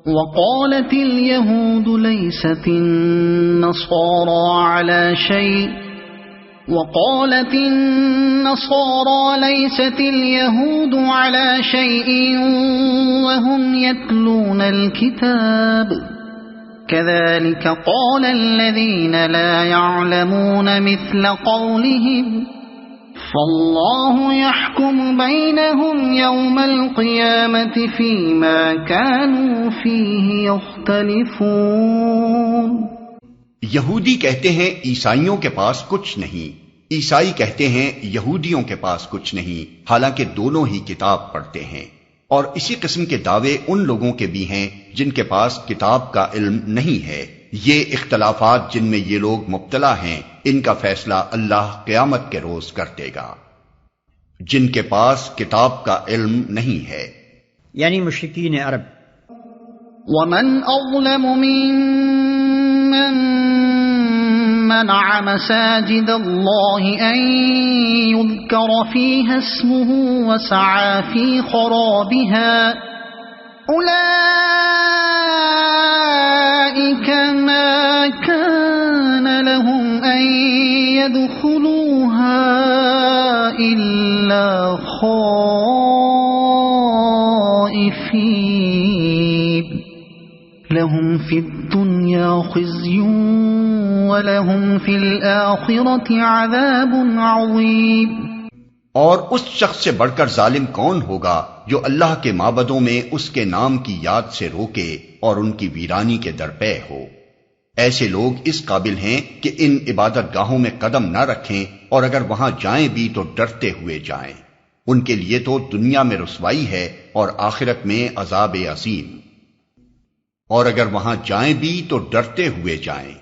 وقالت اليهود ليست النصارى على شيء وقالت النصارى ليست اليهود على شيء وهم يتلون الكتاب كذلك قال الذين لا يعلمون مثل قولهم فالله يحكم بينهم يوم القيامة فيما كانوا فيه يختلفون. یہودی کہتے ہیں عیسائیوں کے پاس کچھ نہیں، عیسائی کہتے ہیں یہودیوں کے پاس کچھ نہیں، حالانکہ دونوں ہی کتاب پڑھتے ہیں. اور اسی قسم کے دعوے ان لوگوں کے بھی ہیں جن کے پاس کتاب کا علم نہیں ہے. یہ اختلافات جن میں یہ لوگ مبتلا ہیں، ان کا فیصلہ اللہ قیامت کے روز کر دے گا. جن کے پاس کتاب کا علم نہیں ہے یعنی مشرکین عرب. ومن اظلم ممن منع مساجد الله ان يذكر فيها اسمه وسعى في خرابها أولئك ما كان لهم أن يدخلوها إلا خائفين لهم في الدنيا خزي وَلَهُمْ فِي الْآخِرَةِ عَذَابٌ عَظِيمٌ. اور اس شخص سے بڑھ کر ظالم کون ہوگا جو اللہ کے معبدوں میں اس کے نام کی یاد سے روکے اور ان کی ویرانی کے درپے ہو. ایسے لوگ اس قابل ہیں کہ ان عبادت گاہوں میں قدم نہ رکھیں، اور اگر وہاں جائیں بھی تو ڈرتے ہوئے جائیں. ان کے لیے تو دنیا میں رسوائی ہے اور آخرت میں عذاب عظیم. اور اگر وہاں جائیں بھی تو ڈرتے ہوئے جائیں.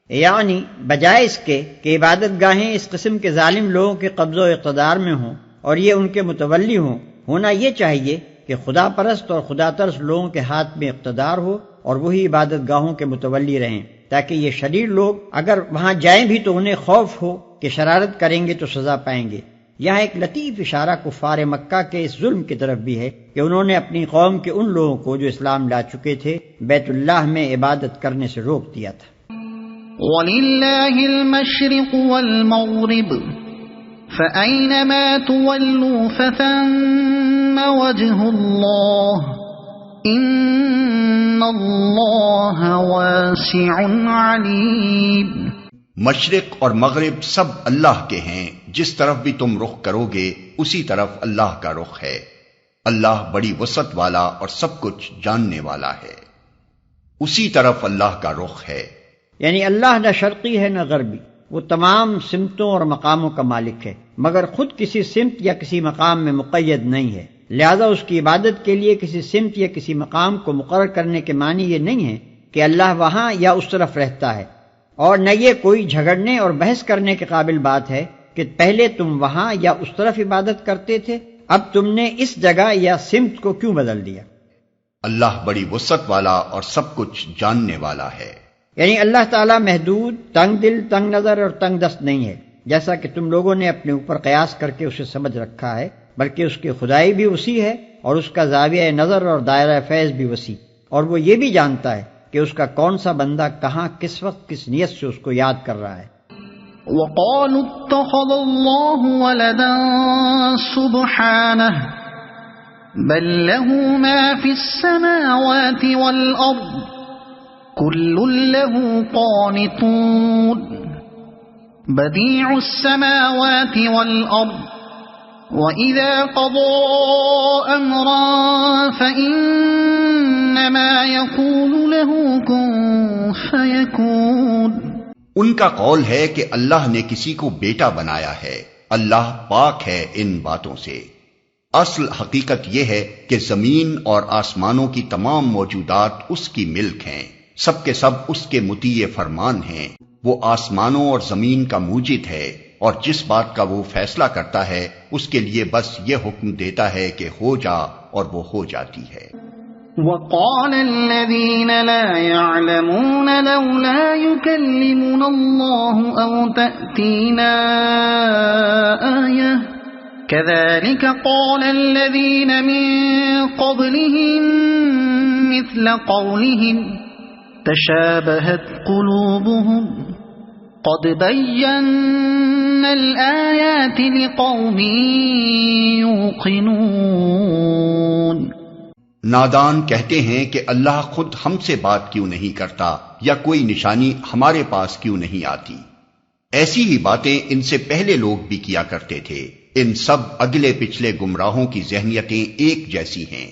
یعنی بجائے اس کے کہ عبادت گاہیں اس قسم کے ظالم لوگوں کے قبض و اقتدار میں ہوں اور یہ ان کے متولی ہوں، ہونا یہ چاہیے کہ خدا پرست اور خدا ترس لوگوں کے ہاتھ میں اقتدار ہو اور وہی عبادت گاہوں کے متولی رہیں، تاکہ یہ شریر لوگ اگر وہاں جائیں بھی تو انہیں خوف ہو کہ شرارت کریں گے تو سزا پائیں گے. یہاں ایک لطیف اشارہ کفار مکہ کے اس ظلم کی طرف بھی ہے کہ انہوں نے اپنی قوم کے ان لوگوں کو جو اسلام لا چکے تھے بیت اللہ میں عبادت کرنے سے روک دیا تھا. وَلِلَّهِ الْمَشْرِقُ وَالْمَغْرِبُ فَأَيْنَمَا تُوَلُّوا فَثَمَّ وَجْهُ اللَّهِ إِنَّ اللَّهَ وَاسِعٌ عَلِيمٌ. مشرق اور مغرب سب اللہ کے ہیں، جس طرف بھی تم رخ کرو گے اسی طرف اللہ کا رخ ہے. اللہ بڑی وسعت والا اور سب کچھ جاننے والا ہے. اسی طرف اللہ کا رخ ہے. یعنی اللہ نہ شرقی ہے نہ غربی، وہ تمام سمتوں اور مقاموں کا مالک ہے، مگر خود کسی سمت یا کسی مقام میں مقید نہیں ہے. لہذا اس کی عبادت کے لیے کسی سمت یا کسی مقام کو مقرر کرنے کے معنی یہ نہیں ہے کہ اللہ وہاں یا اس طرف رہتا ہے، اور نہ یہ کوئی جھگڑنے اور بحث کرنے کے قابل بات ہے کہ پہلے تم وہاں یا اس طرف عبادت کرتے تھے، اب تم نے اس جگہ یا سمت کو کیوں بدل دیا. اللہ بڑی وسعت والا اور سب کچھ جاننے والا ہے. یعنی اللہ تعالیٰ محدود، تنگ دل، تنگ نظر اور تنگ دست نہیں ہے جیسا کہ تم لوگوں نے اپنے اوپر قیاس کر کے اسے سمجھ رکھا ہے، بلکہ اس کی خدائی بھی وسیع ہے اور اس کا زاویہ نظر اور دائرہ فیض بھی وسیع، اور وہ یہ بھی جانتا ہے کہ اس کا کون سا بندہ کہاں کس وقت کس نیت سے اس کو یاد کر رہا ہے. وَقَالُوا اتَّخَذَ اللَّهُ وَلَدًا سُبْحَانَهُ بَل لَّهُ مَا فِي السَّمَاوَاتِ وَالْأَرْضِ كُلٌّ لَّهُ قَانِتُونَ بَدِيعُ السَّمَاوَاتِ وَالْأَرْضِ وَإِذَا قَضَىٰ أَمْرًا فَإِنَّمَا يَقُولُ لَهُ كُن فَيَكُونُ. ان کا قول ہے کہ اللہ نے کسی کو بیٹا بنایا ہے. اللہ پاک ہے ان باتوں سے. اصل حقیقت یہ ہے کہ زمین اور آسمانوں کی تمام موجودات اس کی ملک ہیں، سب کے سب اس کے مطیع فرمان ہیں. وہ آسمانوں اور زمین کا موجد ہے، اور جس بات کا وہ فیصلہ کرتا ہے اس کے لیے بس یہ حکم دیتا ہے کہ ہو جا، اور وہ ہو جاتی ہے. وَقَالَ الَّذِينَ لَا يَعْلَمُونَ لَوْلَا يُكَلِّمُنَا اللَّهُ أَوْ تَأْتِينَا آيَةٌ كَذَلِكَ قَالَ الَّذِينَ مِن قَبْلِهِم مثل قولهم تشابهت قلوبهم قد بينا الآيات لقوم يوقنون۔ نادان کہتے ہیں کہ اللہ خود ہم سے بات کیوں نہیں کرتا یا کوئی نشانی ہمارے پاس کیوں نہیں آتی؟ ایسی ہی باتیں ان سے پہلے لوگ بھی کیا کرتے تھے۔ ان سب اگلے پچھلے گمراہوں کی ذہنیتیں ایک جیسی ہیں۔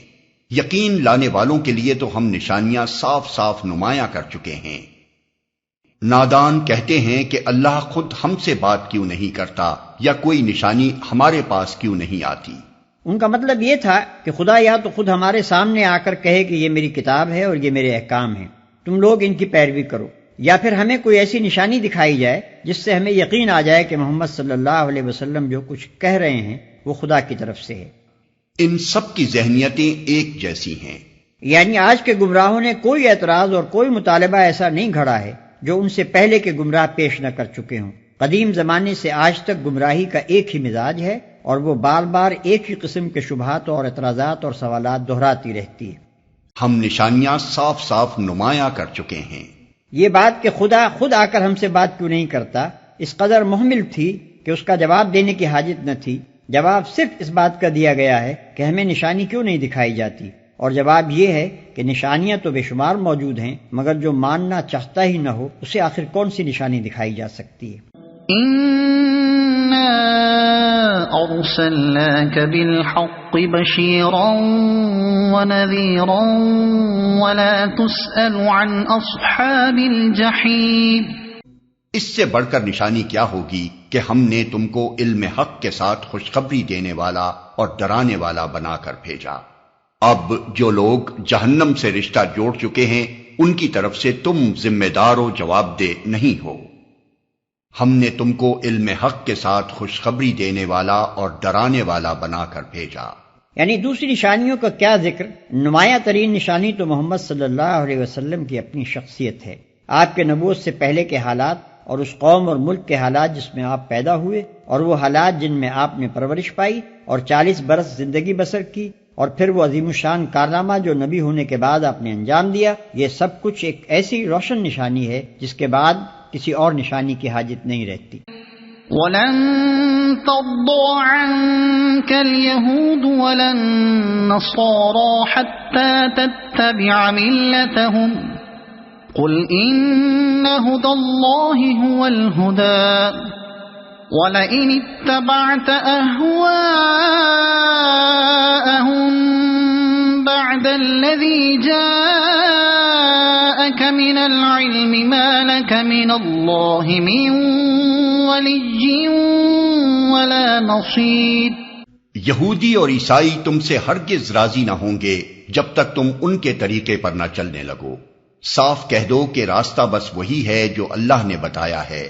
یقین لانے والوں کے لیے تو ہم نشانیاں صاف صاف نمایاں کر چکے ہیں۔ نادان کہتے ہیں کہ اللہ خود ہم سے بات کیوں نہیں کرتا یا کوئی نشانی ہمارے پاس کیوں نہیں آتی؟ ان کا مطلب یہ تھا کہ خدا یا تو خود ہمارے سامنے آ کر کہے کہ یہ میری کتاب ہے اور یہ میرے احکام ہیں، تم لوگ ان کی پیروی کرو، یا پھر ہمیں کوئی ایسی نشانی دکھائی جائے جس سے ہمیں یقین آ جائے کہ محمد صلی اللہ علیہ وسلم جو کچھ کہہ رہے ہیں وہ خدا کی طرف سے ہے۔ ان سب کی ذہنیتیں ایک جیسی ہیں، یعنی آج کے گمراہوں نے کوئی اعتراض اور کوئی مطالبہ ایسا نہیں گھڑا ہے جو ان سے پہلے کے گمراہ پیش نہ کر چکے ہوں۔ قدیم زمانے سے آج تک گمراہی کا ایک ہی مزاج ہے اور وہ بار بار ایک ہی قسم کے شبہات اور اعتراضات اور سوالات دہراتی رہتی ہے۔ ہم نشانیاں صاف صاف نمایاں کر چکے ہیں۔ یہ بات کہ خدا خود آ کر ہم سے بات کیوں نہیں کرتا اس قدر محمل تھی کہ اس کا جواب دینے کی حاجت نہ تھی۔ جواب صرف اس بات کا دیا گیا ہے کہ ہمیں نشانی کیوں نہیں دکھائی جاتی، اور جواب یہ ہے کہ نشانیاں تو بے شمار موجود ہیں، مگر جو ماننا چاہتا ہی نہ ہو اسے آخر کون سی نشانی دکھائی جا سکتی ہے؟ إِنَّا أَرْسَلْنَاكَ بِالْحَقِّ بَشِيرًا وَنَذِيرًا وَلَا تُسْأَلُ عَنْ أَصْحَابِ الْجَحِيمِ۔ اس سے بڑھ کر نشانی کیا ہوگی کہ ہم نے تم کو علم حق کے ساتھ خوشخبری دینے والا اور ڈرانے والا بنا کر بھیجا۔ اب جو لوگ جہنم سے رشتہ جوڑ چکے ہیں ان کی طرف سے تم ذمہ دار و جواب دہ نہیں ہو۔ ہم نے تم کو علم حق کے ساتھ خوشخبری دینے والا اور ڈرانے والا بنا کر بھیجا۔ یعنی دوسری نشانیوں کا کیا ذکر، نمایاں ترین نشانی تو محمد صلی اللہ علیہ وسلم کی اپنی شخصیت ہے، آپ کے نبوت سے پہلے کے حالات اور اس قوم اور ملک کے حالات جس میں آپ پیدا ہوئے، اور وہ حالات جن میں آپ نے پرورش پائی اور 40 برس زندگی بسر کی، اور پھر وہ عظیم الشان کارنامہ جو نبی ہونے کے بعد آپ نے انجام دیا، یہ سب کچھ ایک ایسی روشن نشانی ہے جس کے بعد کسی اور نشانی کی حاجت نہیں رہتی۔ وَلَن تَرْضَىٰ عَنكَ الْيَهُودُ وَلَا النَّصَارَىٰ حَتَّىٰ تَتَّبِعَ مِلَّتَهُمْ قُلْ إِنَّ هُدَى اللَّهِ هُوَ الْهُدَىٰ وَلَئِنِ اتَّبَعْتَ أَهْوَاءَهُم بَعْدَ الَّذِي جَاءَكَ مِنَ الْعِلْمِ مَا لَكَ مِنَ اللَّهِ مِن وَلِيٍّ وَلَا نَصِيرٍ۔ یہودی اور عیسائی تم سے ہرگز راضی نہ ہوں گے جب تک تم ان کے طریقے پر نہ چلنے لگو۔ صاف کہہ دو کہ راستہ بس وہی ہے جو اللہ نے بتایا ہے،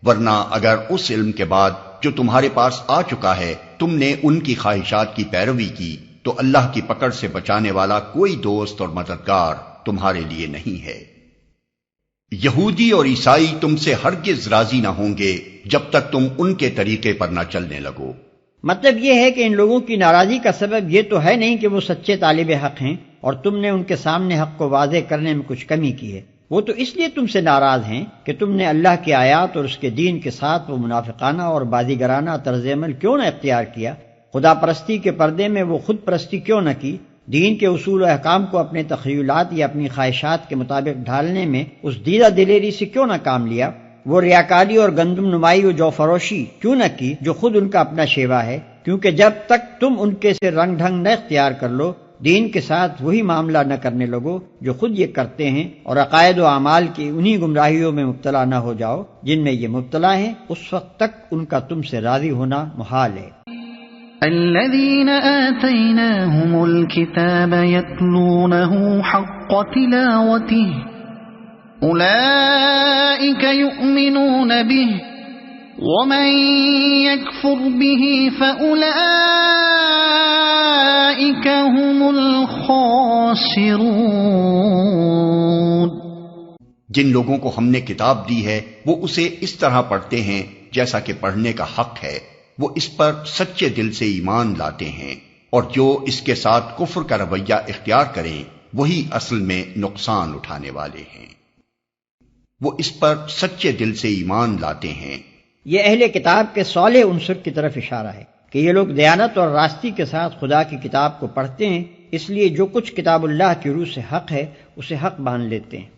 ورنہ اگر اس علم کے بعد جو تمہارے پاس آ چکا ہے تم نے ان کی خواہشات کی پیروی کی تو اللہ کی پکڑ سے بچانے والا کوئی دوست اور مددگار تمہارے لیے نہیں ہے۔ یہودی اور عیسائی تم سے ہرگز راضی نہ ہوں گے جب تک تم ان کے طریقے پر نہ چلنے لگو۔ مطلب یہ ہے کہ ان لوگوں کی ناراضی کا سبب یہ تو ہے نہیں کہ وہ سچے طالب حق ہیں اور تم نے ان کے سامنے حق کو واضح کرنے میں کچھ کمی کی ہے، وہ تو اس لیے تم سے ناراض ہیں کہ تم نے اللہ کی آیات اور اس کے دین کے ساتھ وہ منافقانہ اور بازیگرانہ طرز عمل کیوں نہ اختیار کیا، خدا پرستی کے پردے میں وہ خود پرستی کیوں نہ کی، دین کے اصول و احکام کو اپنے تخیلات یا اپنی خواہشات کے مطابق ڈھالنے میں اس دیدہ دلیری سے کیوں نہ کام لیا، وہ ریاکاری اور گندم نمائی و جو فروشی کیوں نہ کی جو خود ان کا اپنا شیوا ہے، کیونکہ جب تک تم ان کے سے رنگ ڈھنگ نہ اختیار کر لو، دین کے ساتھ وہی معاملہ نہ کرنے لگو جو خود یہ کرتے ہیں، اور عقائد و اعمال کی انہی گمراہیوں میں مبتلا نہ ہو جاؤ جن میں یہ مبتلا ہیں، اس وقت تک ان کا تم سے راضی ہونا محال ہے۔ الذين آتيناهم الكتاب يتلونه حق تلاوته أولئك يؤمنون به ومن يكفر به فأولئك هم الخاسرون۔ جن لوگوں کو ہم نے کتاب دی ہے وہ اسے اس طرح پڑھتے ہیں جیسا کہ پڑھنے کا حق ہے، وہ اس پر سچے دل سے ایمان لاتے ہیں، اور جو اس کے ساتھ کفر کا رویہ اختیار کریں وہی اصل میں نقصان اٹھانے والے ہیں۔ وہ اس پر سچے دل سے ایمان لاتے ہیں۔ یہ اہل کتاب کے صالح عنصر کی طرف اشارہ ہے کہ یہ لوگ دیانت اور راستی کے ساتھ خدا کی کتاب کو پڑھتے ہیں، اس لیے جو کچھ کتاب اللہ کی روح سے حق ہے اسے حق مان لیتے ہیں۔